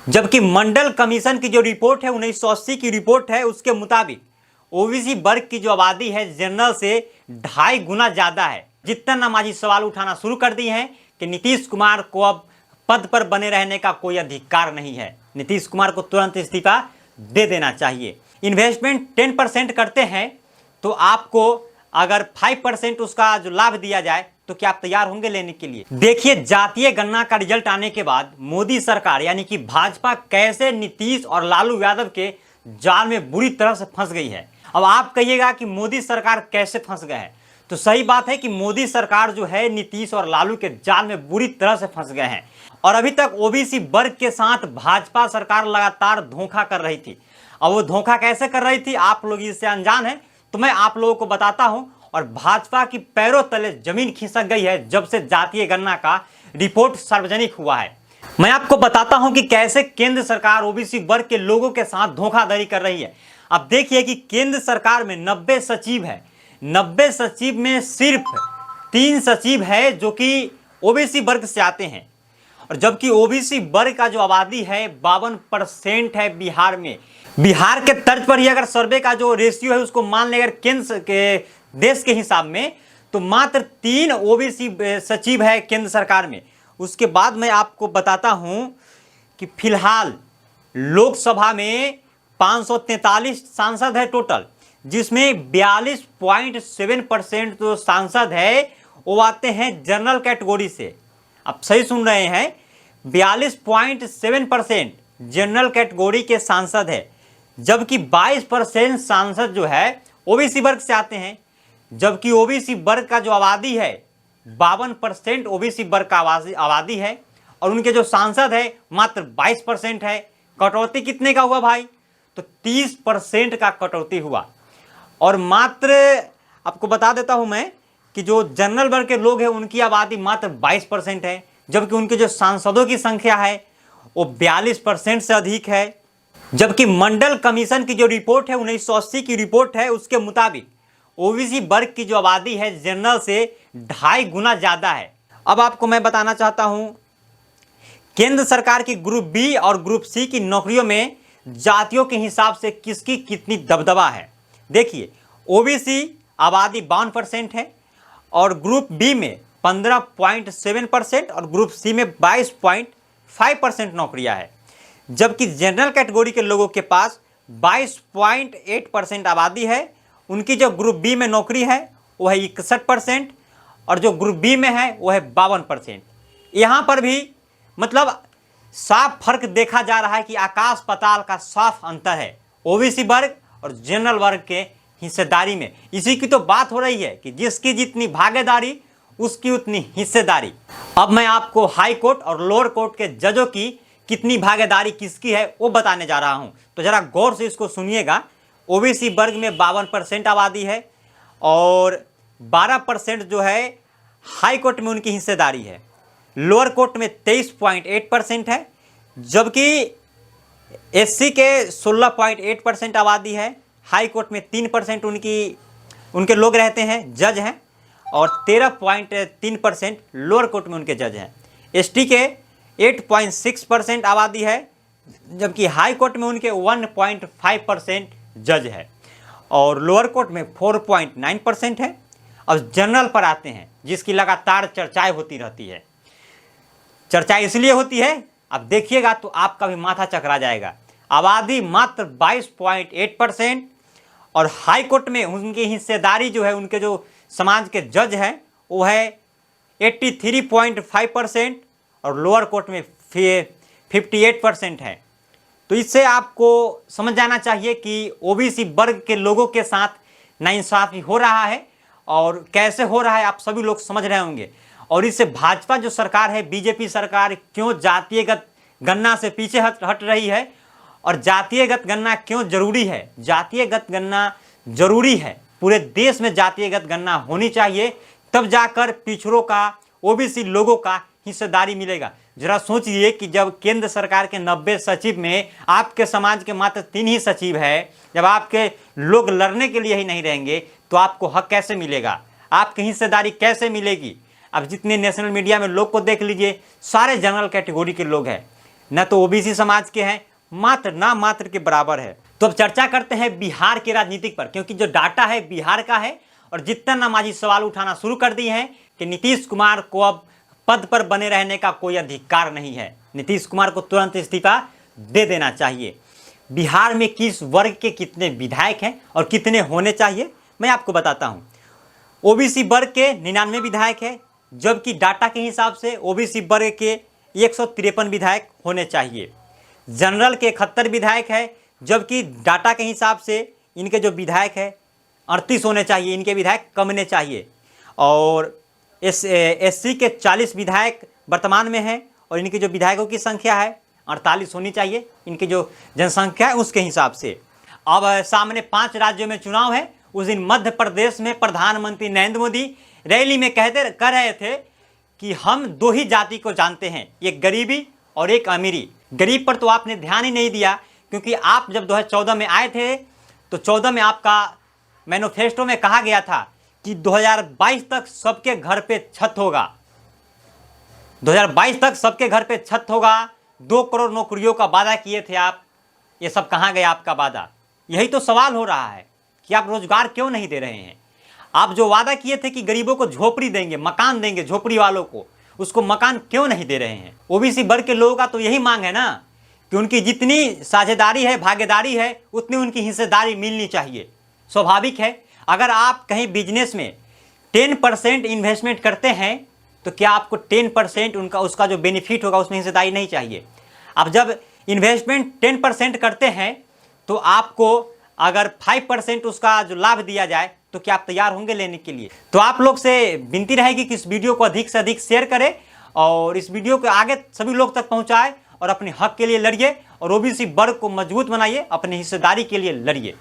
जबकि मंडल कमीशन की जो रिपोर्ट है 1980 की रिपोर्ट है, उसके मुताबिक ओबीसी वर्ग की जो आबादी है जनरल से 2.5 गुना ज्यादा है। जितना नमाजी सवाल उठाना शुरू कर दिए हैं कि नीतीश कुमार को अब पद पर बने रहने का कोई अधिकार नहीं है, नीतीश कुमार को तुरंत इस्तीफा दे देना चाहिए। इन्वेस्टमेंट 10% करते हैं तो आपको अगर 5% उसका जो लाभ दिया जाए तो क्या आप तैयार होंगे लेने के लिए? देखिए, जातीय गणना का रिजल्ट आने के बाद मोदी सरकार यानी कि भाजपा कैसे नीतीश और लालू यादव के जाल में बुरी तरह से फंस गई है। अब आप कहिएगा कि मोदी सरकार कैसे फंस गए हैं, तो सही बात है कि मोदी सरकार जो है नीतीश और लालू के जाल में बुरी तरह से फंस गए हैं। और अभी तक ओबीसी वर्ग के साथ भाजपा सरकार लगातार धोखा कर रही थी। अब वो धोखा कैसे कर रही थी, आप लोग इससे अनजान हैं, तो मैं आप लोगों को बताता हूं। और भाजपा की पैरों तले जमीन खिसक गई है जब से जातीय गणना का रिपोर्ट सार्वजनिक हुआ है। मैं आपको बताता हूं कि कैसे केंद्र सरकार ओबीसी वर्ग के लोगों के साथ धोखाधड़ी कर रही है। अब देखिए कि केंद्र सरकार में 90 सचिव है, 90 सचिव में सिर्फ 3 सचिव है जो कि ओबीसी वर्ग से आते हैं। और जबकि ओबीसी वर्ग का जो आबादी है 52% है बिहार में। बिहार के तर्ज पर ही अगर सर्वे का जो रेशियो है उसको मान लें अगर केंद्र के देश के हिसाब में, तो मात्र 3 ओबीसी सचिव है केंद्र सरकार में। उसके बाद मैं आपको बताता हूं कि फिलहाल लोकसभा में 543 सांसद है टोटल, जिसमें 42.7% जो सांसद है वो आते हैं जनरल कैटेगरी से। आप सही सुन रहे हैं, 42.7% जनरल कैटेगरी के सांसद है, जबकि 22% सांसद जो है ओबीसी वर्ग से आते हैं। जबकि ओबीसी वर्ग का जो आबादी है 52% ओबीसी वर्ग का आबादी है और उनके जो सांसद है मात्र 22% है। कटौती कितने का हुआ भाई? तो 30% का कटौती हुआ। और मात्र आपको बता देता हूं मैं कि जो जनरल वर्ग के लोग हैं उनकी आबादी मात्र 22% है, जबकि उनके जो सांसदों की संख्या है वो 42% से अधिक है। जबकि मंडल कमीशन की जो रिपोर्ट है 1980 की रिपोर्ट है, उसके मुताबिक ओबीसी वर्ग की जो आबादी है जनरल से 2.5 गुना ज्यादा है। अब आपको मैं बताना चाहता हूं, केंद्र सरकार की ग्रुप बी और ग्रुप सी की नौकरियों में जातियों के हिसाब से किसकी कितनी दबदबा है। देखिए, ओबीसी आबादी 52% है और ग्रुप बी में 15.7% और ग्रुप सी में 22.5% नौकरियां है। जबकि जनरल कैटेगरी के लोगों के पास 22.8% आबादी है। उनकी जो ग्रुप बी में नौकरी है वह है 61% और जो ग्रुप बी में है वह है 52%। यहाँ पर भी मतलब साफ फर्क देखा जा रहा है कि आकाश पाताल का साफ अंतर है ओबीसी वर्ग और जनरल वर्ग के हिस्सेदारी में। इसी की तो बात हो रही है कि जिसकी जितनी भागीदारी उसकी उतनी हिस्सेदारी। अब मैं आपको हाई कोर्ट और लोअर कोर्ट के जजों की कितनी भागीदारी किसकी है वो बताने जा रहा हूं, तो जरा गौर से इसको सुनिएगा। ओबीसी वर्ग में 52% आबादी है और 12% जो है हाई कोर्ट में उनकी हिस्सेदारी है। लोअर कोर्ट में 23.8% है, जबकि एससी के 16.8% आबादी है। हाई कोर्ट में 3% उनके लोग रहते हैं, जज हैं, और 13.3% लोअर कोर्ट में उनके जज हैं। एसटी के 8.6% आबादी है, जबकि हाई कोर्ट में उनके 1.5% जज है और लोअर कोर्ट में 4.9% है। अब जनरल पर आते हैं जिसकी लगातार चर्चाएं होती रहती है। चर्चा इसलिए होती है, अब देखिएगा तो आपका भी माथा चकरा जाएगा। आबादी मात्र 22.8% और हाई कोर्ट में उनकी हिस्सेदारी जो है, उनके जो समाज के जज हैं वो है 83.5% और लोअर कोर्ट में 58% है। तो इससे आपको समझ जाना चाहिए कि ओबीसी वर्ग के लोगों के साथ नाइंसाफी हो रहा है और कैसे हो रहा है आप सभी लोग समझ रहे होंगे। और इससे भाजपा जो सरकार है, बीजेपी सरकार, क्यों जातीयगत गणना से पीछे हट रही है और जातीयगत गणना क्यों जरूरी है। जातीयगत गणना जरूरी है, पूरे देश में जातीयगत गणना होनी चाहिए, तब जाकर पिछड़ों का, ओबीसी लोगों का हिस्सेदारी मिलेगा। जरा सोचिए कि जब केंद्र सरकार के 90 सचिव में आपके समाज के मात्र 3 ही सचिव है, जब आपके लोग लड़ने के लिए ही नहीं रहेंगे तो आपको हक कैसे मिलेगा, आपकी हिस्सेदारी कैसे मिलेगी। अब जितने नेशनल मीडिया में लोग को देख लीजिए, सारे जनरल कैटेगरी के लोग हैं, न तो ओबीसी समाज के हैं, मात्र ना मात्र के बराबर है। तो अब चर्चा करते हैं बिहार के राजनीतिक पर, क्योंकि जो डाटा है बिहार का है और जितना नामाजी सवाल उठाना शुरू कर दिए हैं कि नीतीश कुमार को अब पद पर बने रहने का कोई अधिकार नहीं है, नीतीश कुमार को तुरंत इस्तीफा दे देना चाहिए। बिहार में किस वर्ग के कितने विधायक हैं और कितने होने चाहिए मैं आपको बताता हूं। ओबीसी वर्ग के 99 विधायक है, जबकि डाटा के हिसाब से ओबीसी वर्ग के 153 विधायक होने चाहिए। जनरल के 71 विधायक है, जबकि डाटा के हिसाब से इनके जो विधायक है 38 होने चाहिए, इनके विधायक कम होने चाहिए। और एससी के 40 विधायक वर्तमान में हैं और इनके जो विधायकों की संख्या है 48 होनी चाहिए, इनकी जो जनसंख्या है उसके हिसाब से। अब सामने 5 राज्यों में चुनाव है। उस दिन मध्य प्रदेश में प्रधानमंत्री नरेंद्र मोदी रैली में कह रहे थे कि हम 2 ही जाति को जानते हैं, एक गरीबी और एक अमीरी। गरीब पर तो आपने ध्यान ही नहीं दिया, क्योंकि आप जब 2014 में आए थे तो 14 में आपका मैनिफेस्टो में कहा गया था कि 2022 तक सबके घर पे छत होगा, 2022 तक सबके घर पे छत होगा, 2 करोड़ नौकरियों का वादा किए थे आप। ये सब कहाँ गया आपका वादा? यही तो सवाल हो रहा है कि आप रोजगार क्यों नहीं दे रहे हैं। आप जो वादा किए थे कि गरीबों को झोपड़ी देंगे, मकान देंगे, झोपड़ी वालों को, उसको मकान क्यों नहीं दे रहे हैं? ओबीसी वर्ग के लोगों का तो यही मांग है ना कि उनकी जितनी साझेदारी है, भागीदारी है, उतनी उनकी हिस्सेदारी मिलनी चाहिए। स्वाभाविक है, अगर आप कहीं बिजनेस में 10% इन्वेस्टमेंट करते हैं तो क्या आपको 10% उसका जो बेनिफिट होगा उसमें हिस्सेदारी नहीं चाहिए? अब जब इन्वेस्टमेंट 10% करते हैं तो आपको अगर 5% उसका जो लाभ दिया जाए तो क्या आप तैयार होंगे लेने के लिए? तो आप लोग से विनती रहेगी कि इस वीडियो को अधिक से अधिक शेयर करें और इस वीडियो को आगे सभी लोग तक पहुंचाएं और अपने हक के लिए लड़िए और ओबीसी वर्ग को मजबूत बनाइए, अपनी हिस्सेदारी के लिए लड़िए।